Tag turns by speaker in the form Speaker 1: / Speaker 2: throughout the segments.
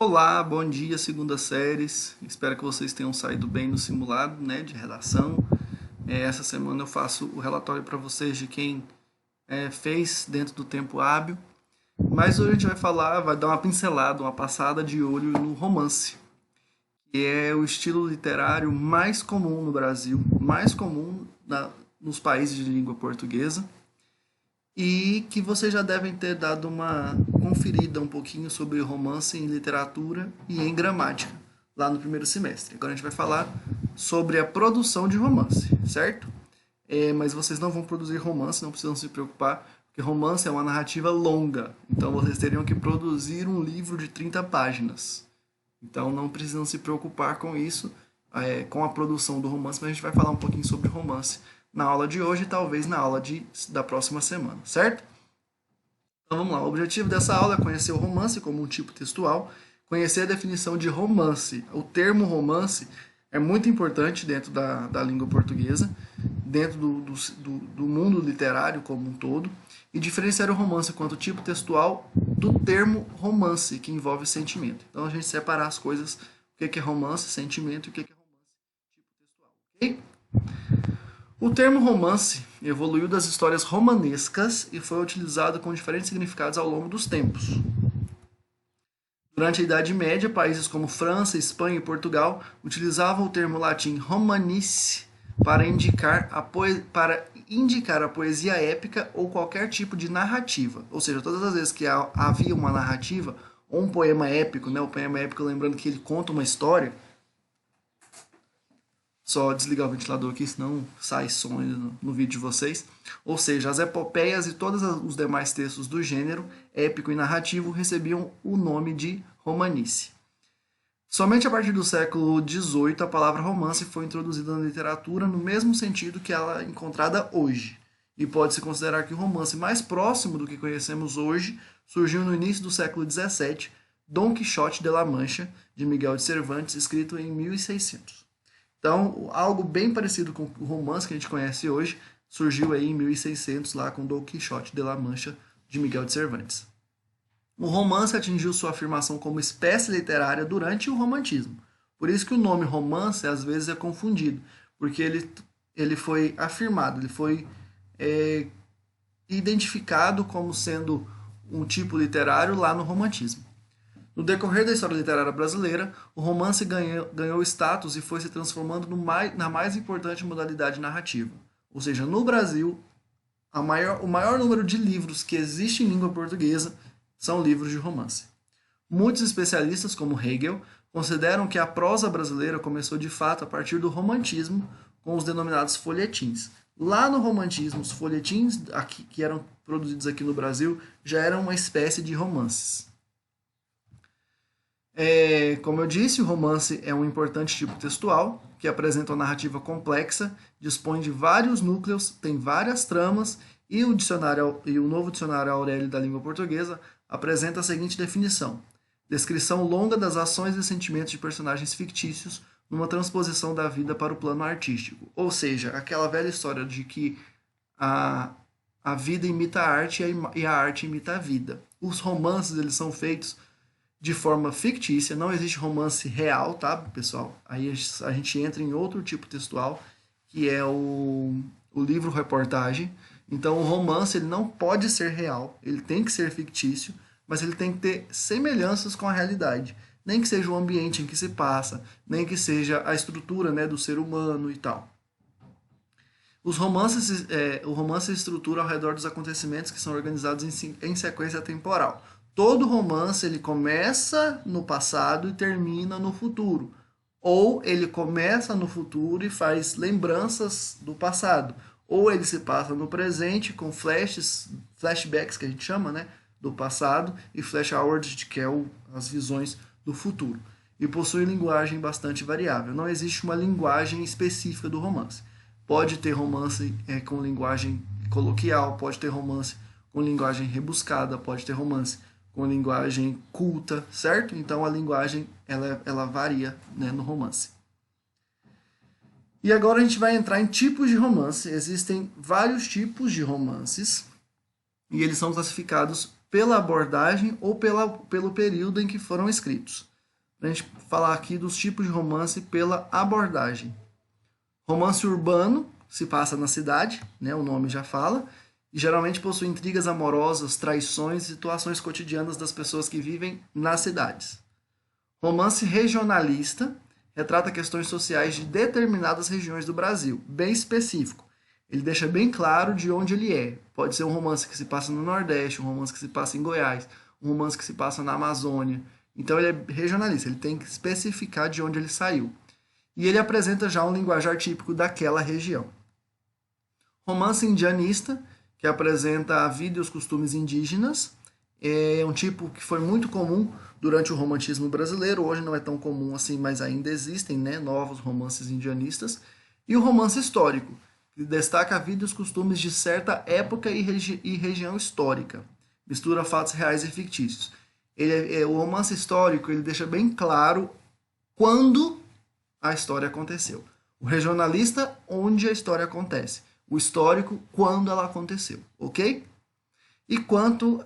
Speaker 1: Olá, bom dia, segunda séries. Espero que vocês tenham saído bem no simulado, né, de redação. Essa semana eu faço o relatório para vocês de quem fez dentro do tempo hábil. Mas hoje a gente vai dar uma pincelada, uma passada de olho no romance, que é o estilo literário mais comum no Brasil, mais comum nos países de língua portuguesa e que vocês já devem ter dado uma conferida um pouquinho sobre romance em literatura e em gramática lá no primeiro semestre. Agora a gente vai falar sobre a produção de romance, certo? Mas vocês não vão produzir romance, não precisam se preocupar, porque romance é uma narrativa longa, então vocês teriam que produzir um livro de 30 páginas. Então não precisam se preocupar com isso, com a produção do romance, mas a gente vai falar um pouquinho sobre romance na aula de hoje e talvez na aula da próxima semana, certo? Então vamos lá, o objetivo dessa aula é conhecer o romance como um tipo textual, conhecer a definição de romance. O termo romance é muito importante dentro da língua portuguesa, dentro do mundo literário como um todo, e diferenciar o romance quanto tipo textual do termo romance, que envolve sentimento. Então a gente separar as coisas, o que é romance, sentimento, e o que é romance, tipo textual, ok? O termo romance evoluiu das histórias romanescas e foi utilizado com diferentes significados ao longo dos tempos. Durante a Idade Média, países como França, Espanha e Portugal utilizavam o termo latim romanice para indicar a poesia épica ou qualquer tipo de narrativa. Ou seja, todas as vezes que havia uma narrativa ou um poema épico, né? O poema épico, lembrando que ele conta uma história. Só desligar o ventilador aqui, senão sai som no vídeo de vocês. Ou seja, as epopeias e todos os demais textos do gênero épico e narrativo recebiam o nome de romanice. Somente a partir do século XVIII a palavra romance foi introduzida na literatura no mesmo sentido que ela é encontrada hoje. E pode-se considerar que o romance mais próximo do que conhecemos hoje surgiu no início do século XVII, Dom Quixote de la Mancha, de Miguel de Cervantes, escrito em 1600. Então, algo bem parecido com o romance que a gente conhece hoje surgiu aí em 1600 lá com Dom Quixote de la Mancha, de Miguel de Cervantes. O romance atingiu sua afirmação como espécie literária durante o romantismo. Por isso que o nome romance às vezes é confundido, porque ele foi afirmado, ele foi identificado como sendo um tipo literário lá no romantismo. No decorrer da história literária brasileira, o romance ganhou status e foi se transformando na mais importante modalidade narrativa. Ou seja, no Brasil, o maior número de livros que existe em língua portuguesa são livros de romance. Muitos especialistas, como Hegel, consideram que a prosa brasileira começou de fato a partir do romantismo, com os denominados folhetins. Lá no romantismo, os folhetins que eram produzidos aqui no Brasil já eram uma espécie de romances. Como eu disse, o romance é um importante tipo textual que apresenta uma narrativa complexa, dispõe de vários núcleos, tem várias tramas e o novo dicionário Aurélio da língua portuguesa apresenta a seguinte definição: descrição longa das ações e sentimentos de personagens fictícios numa transposição da vida para o plano artístico. Ou seja, aquela velha história de que a, a vida imita a arte e a arte imita a vida. Os romances eles são feitos de forma fictícia, não existe romance real, tá, pessoal? Aí a gente entra em outro tipo textual, que é o livro-reportagem. Então, o romance ele não pode ser real, ele tem que ser fictício, mas ele tem que ter semelhanças com a realidade. Nem que seja o ambiente em que se passa, nem que seja a estrutura, né, do ser humano e tal. O romance se estrutura ao redor dos acontecimentos que são organizados em sequência temporal. Todo romance ele começa no passado e termina no futuro. Ou ele começa no futuro e faz lembranças do passado. Ou ele se passa no presente com flashbacks que a gente chama, né, do passado, e flash-forwards, que é as visões do futuro. E possui linguagem bastante variável. Não existe uma linguagem específica do romance. Pode ter romance com linguagem coloquial, pode ter romance com linguagem rebuscada, pode ter romance com linguagem culta, certo? Então a linguagem ela varia, né, no romance. E agora a gente vai entrar em tipos de romance. Existem vários tipos de romances e eles são classificados pela abordagem ou pelo período em que foram escritos. A gente falar aqui dos tipos de romance pela abordagem. Romance urbano se passa na cidade, né, o nome já fala, e geralmente possui intrigas amorosas, traições e situações cotidianas das pessoas que vivem nas cidades. Romance regionalista retrata questões sociais de determinadas regiões do Brasil, bem específico. Ele deixa bem claro de onde ele é. Pode ser um romance que se passa no Nordeste, um romance que se passa em Goiás, um romance que se passa na Amazônia. Então ele é regionalista, ele tem que especificar de onde ele saiu. E ele apresenta já um linguajar típico daquela região. Romance indianista, que apresenta a vida e os costumes indígenas. É um tipo que foi muito comum durante o romantismo brasileiro. Hoje não é tão comum assim, mas ainda existem, né, novos romances indianistas. E o romance histórico, que destaca a vida e os costumes de certa época e região histórica. Mistura fatos reais e fictícios. O romance histórico ele deixa bem claro quando a história aconteceu. O regionalista, onde a história acontece. O histórico, quando ela aconteceu, ok? E quanto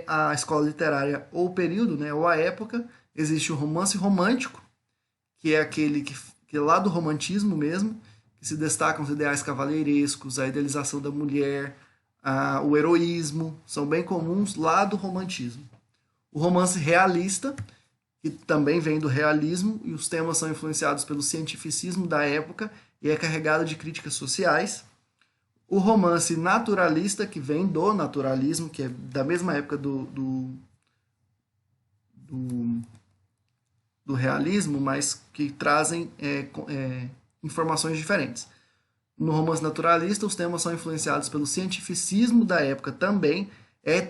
Speaker 1: à escola literária ou período, né, ou a época, existe o romance romântico, que é aquele que é lá do romantismo mesmo, que se destacam os ideais cavalheirescos, a idealização da mulher, o heroísmo, são bem comuns lá do romantismo. O romance realista, que também vem do realismo, e os temas são influenciados pelo cientificismo da época e é carregado de críticas sociais. O romance naturalista, que vem do naturalismo, que é da mesma época do realismo, mas que trazem informações diferentes. No romance naturalista, os temas são influenciados pelo cientificismo da época também,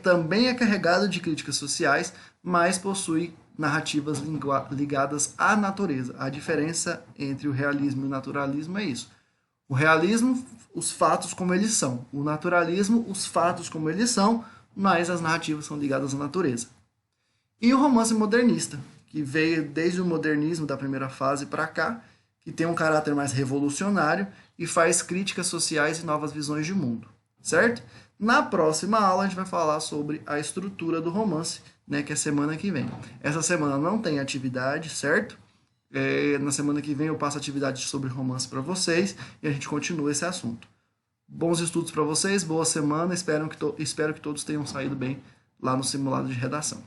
Speaker 1: também é carregado de críticas sociais, mas possui narrativas ligadas à natureza. A diferença entre o realismo e o naturalismo é isso. O realismo, os fatos como eles são. O naturalismo, os fatos como eles são, mas as narrativas são ligadas à natureza. E o romance modernista, que veio desde o modernismo da primeira fase para cá, que tem um caráter mais revolucionário e faz críticas sociais e novas visões de mundo, certo? Na próxima aula a gente vai falar sobre a estrutura do romance, né, que é semana que vem. Essa semana não tem atividade, certo? Na semana que vem eu passo atividade sobre romance para vocês e a gente continua esse assunto. Bons estudos para vocês, boa semana, espero que todos tenham saído bem lá no simulado de redação.